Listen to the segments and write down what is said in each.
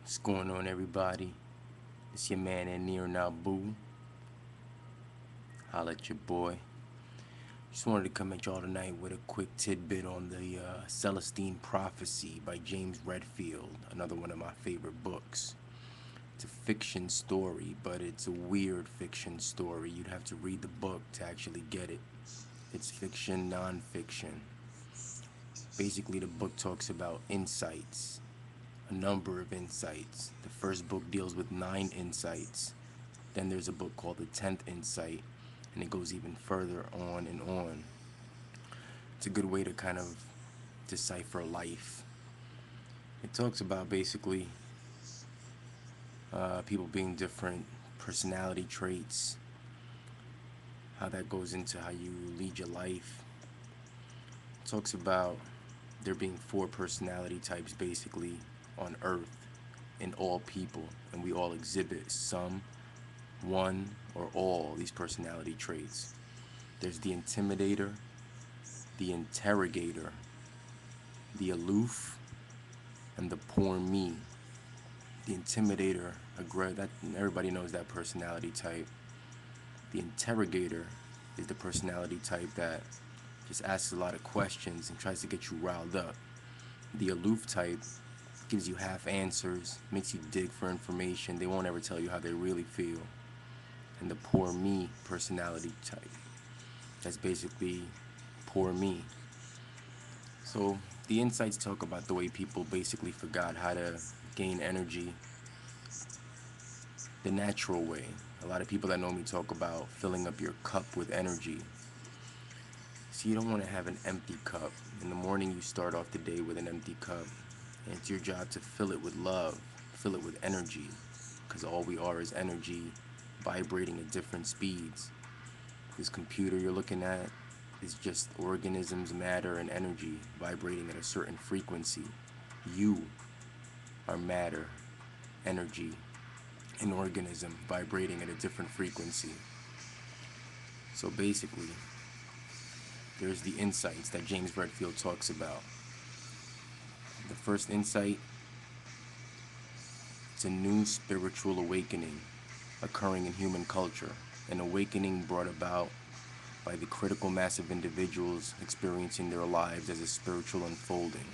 What's going on, everybody? It's your man ENIR NABU. Holla at your boy. Just wanted to come at y'all tonight with a quick tidbit on the Celestine Prophecy by James Redfield, another one of my favorite books. It's a fiction story, but it's a weird fiction story. You'd have to read the book to actually get it. It's fiction, non-fiction. Basically, the book talks about insights, a number of insights. The first book deals with 9 insights. Then there's a book called The 10th Insight, and it goes even further on and on. It's a good way to kind of decipher life. It talks about basically people being different personality traits, how that goes into how you lead your life. It talks about there being 4 personality types basically on Earth in all people, and we all exhibit some, one, or all these personality traits. There's the intimidator, the interrogator, the aloof, and the poor me. The intimidator, that everybody knows that personality type. The interrogator is the personality type that just asks a lot of questions and tries to get you riled up. The aloof type gives you half answers, makes you dig for information. They won't ever tell you how they really feel. And the poor me personality type. That's basically poor me. So the insights talk about the way people basically forgot how to gain energy the natural way. A lot of people that know me talk about filling up your cup with energy. So you don't want to have an empty cup. In the morning you start off the day with an empty cup, and it's your job to fill it with love, fill it with energy, because all we are is energy vibrating at different speeds. This computer you're looking at is just organisms, matter, and energy vibrating at a certain frequency. You are matter, energy, an organism vibrating at a different frequency. So basically, there's the insights that James Redfield talks about. The first insight, it's a new spiritual awakening occurring in human culture, an awakening brought about by the critical mass of individuals experiencing their lives as a spiritual unfolding.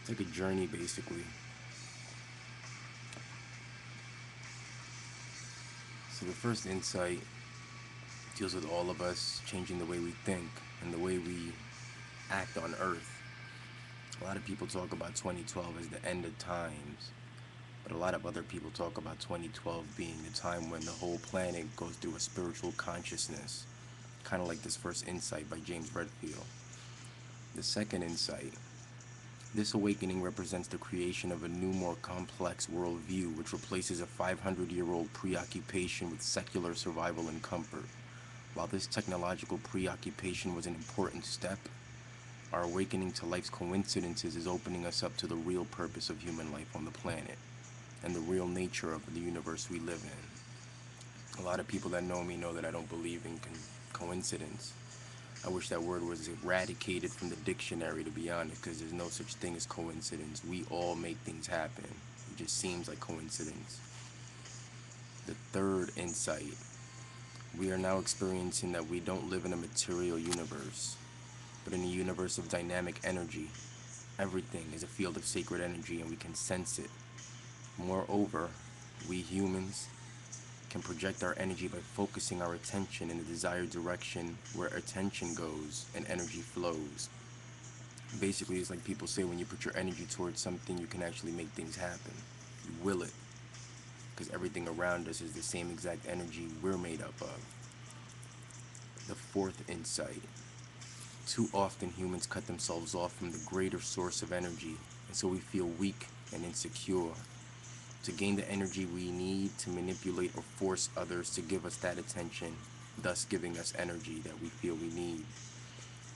It's like a journey, basically. So the first insight deals with all of us changing the way we think and the way we act on Earth. A lot of people talk about 2012 as the end of times, but a lot of other people talk about 2012 being the time when the whole planet goes through a spiritual consciousness, kind of like this first insight by James Redfield. The second insight, this awakening represents the creation of a new, more complex worldview which replaces a 500-year-old preoccupation with secular survival and comfort. While this technological preoccupation was an important step, our awakening to life's coincidences is opening us up to the real purpose of human life on the planet and the real nature of the universe we live in. A lot of people that know me know that I don't believe in coincidence. I wish that word was eradicated from the dictionary, to be honest, because there's no such thing as coincidence. We all make things happen. It just seems like coincidence. The third insight, we are now experiencing that we don't live in a material universe, but in a universe of dynamic energy. Everything is a field of sacred energy and we can sense it. Moreover, we humans can project our energy by focusing our attention in the desired direction where attention goes and energy flows. Basically, it's like people say, when you put your energy towards something, you can actually make things happen. You will it. Because everything around us is the same exact energy we're made up of. The fourth insight. Too often humans cut themselves off from the greater source of energy, and so we feel weak and insecure. To gain the energy we need to manipulate or force others to give us that attention, thus giving us energy that we feel we need.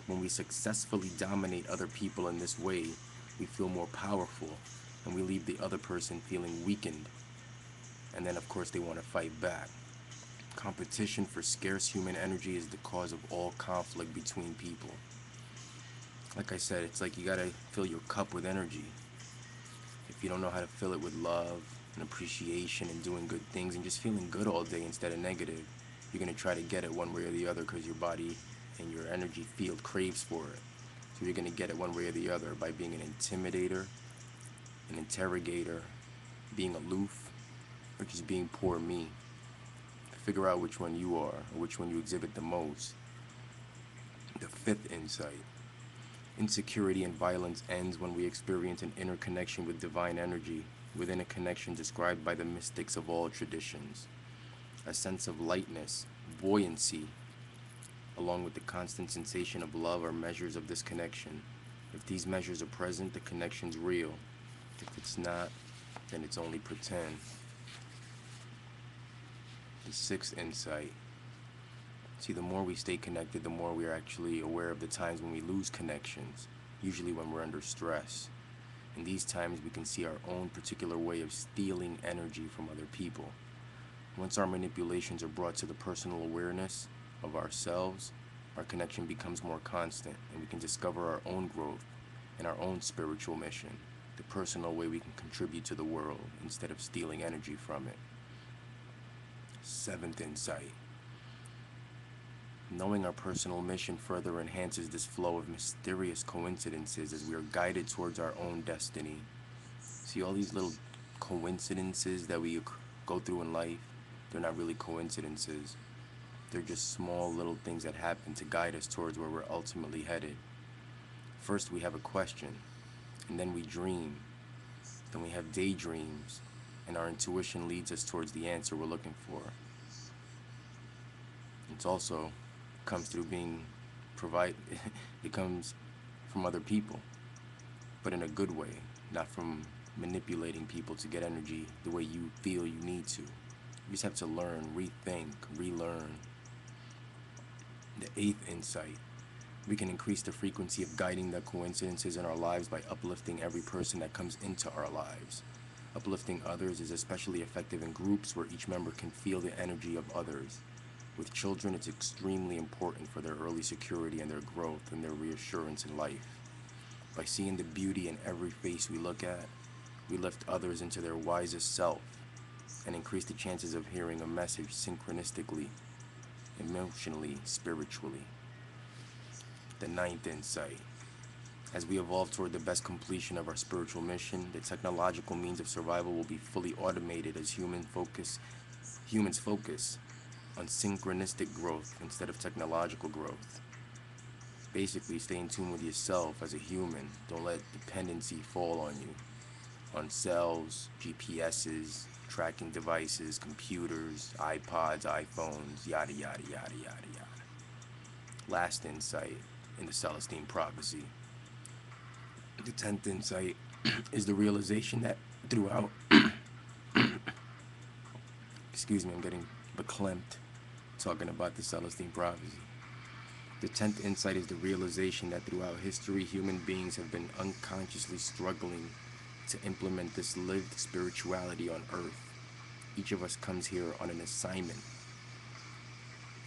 When we successfully dominate other people in this way, we feel more powerful, and we leave the other person feeling weakened. And then of course they want to fight back. Competition for scarce human energy is the cause of all conflict between people. Like I said, it's like you gotta fill your cup with energy. If you don't know how to fill it with love and appreciation and doing good things and just feeling good all day instead of negative, you're going to try to get it one way or the other because your body and your energy field craves for it. So you're going to get it one way or the other by being an intimidator, an interrogator, being aloof, or just being poor me. Figure out which one you are, or which one you exhibit the most. The fifth insight. Insecurity and violence ends when we experience an inner connection with divine energy, within a connection described by the mystics of all traditions. A sense of lightness, buoyancy, along with the constant sensation of love are measures of this connection. If these measures are present, the connection's real. If it's not, then it's only pretend. The sixth insight. See, the more we stay connected, the more we are actually aware of the times when we lose connections, usually when we're under stress. In these times, we can see our own particular way of stealing energy from other people. Once our manipulations are brought to the personal awareness of ourselves, our connection becomes more constant, and we can discover our own growth and our own spiritual mission, the personal way we can contribute to the world instead of stealing energy from it. Seventh insight. Knowing our personal mission further enhances this flow of mysterious coincidences as we are guided towards our own destiny. See, all these little coincidences that we go through in life, they're not really coincidences. They're just small little things that happen to guide us towards where we're ultimately headed. First we have a question, and then we dream. Then we have daydreams, and our intuition leads us towards the answer we're looking for. It's also comes through it comes from other people, but in a good way, not from manipulating people to get energy the way you feel you need to. You just have to learn, rethink, relearn. The eighth insight. We can increase the frequency of guiding the coincidences in our lives by uplifting every person that comes into our lives. Uplifting others is especially effective in groups where each member can feel the energy of others. With children, it's extremely important for their early security and their growth and their reassurance in life. By seeing the beauty in every face we look at, we lift others into their wisest self and increase the chances of hearing a message synchronistically, emotionally, spiritually. The ninth insight. As we evolve toward the best completion of our spiritual mission, the technological means of survival will be fully automated as humans focus on synchronistic growth instead of technological growth. Basically, stay in tune with yourself as a human. Don't let dependency fall on you. On cells, GPSs, tracking devices, computers, iPods, iPhones, yada yada yada yada yada. Last insight in the Celestine prophecy. The 10th insight is the realization that throughout excuse me, I'm getting beklempt talking about the Celestine prophecy. The 10th insight is the realization that throughout history, human beings have been unconsciously struggling to implement this lived spirituality on earth. Each of us comes here on an assignment.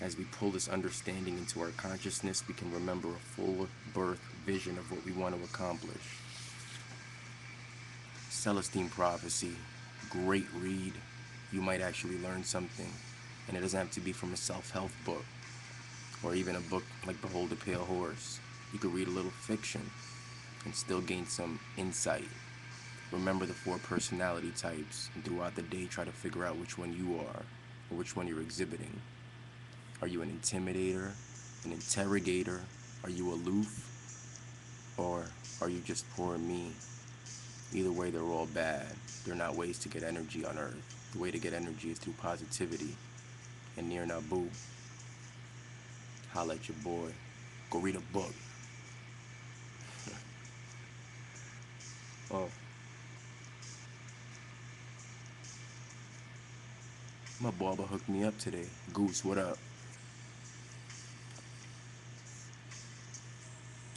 As we pull this understanding into our consciousness, we can remember a full birth vision of what we want to accomplish. Celestine prophecy, great read. You might actually learn something. And it doesn't have to be from a self-help book or even a book like Behold the Pale Horse. You could read a little fiction and still gain some insight. Remember the 4 personality types, and throughout the day try to figure out which one you are or which one you're exhibiting. Are you an intimidator, an interrogator? Are you aloof? Or are you just poor me? Either way, they're all bad. They're not ways to get energy on earth. The way to get energy is through positivity. ENIR NABU. Holla at your boy. Go read a book. Oh. My barber hooked me up today. Goose, what up?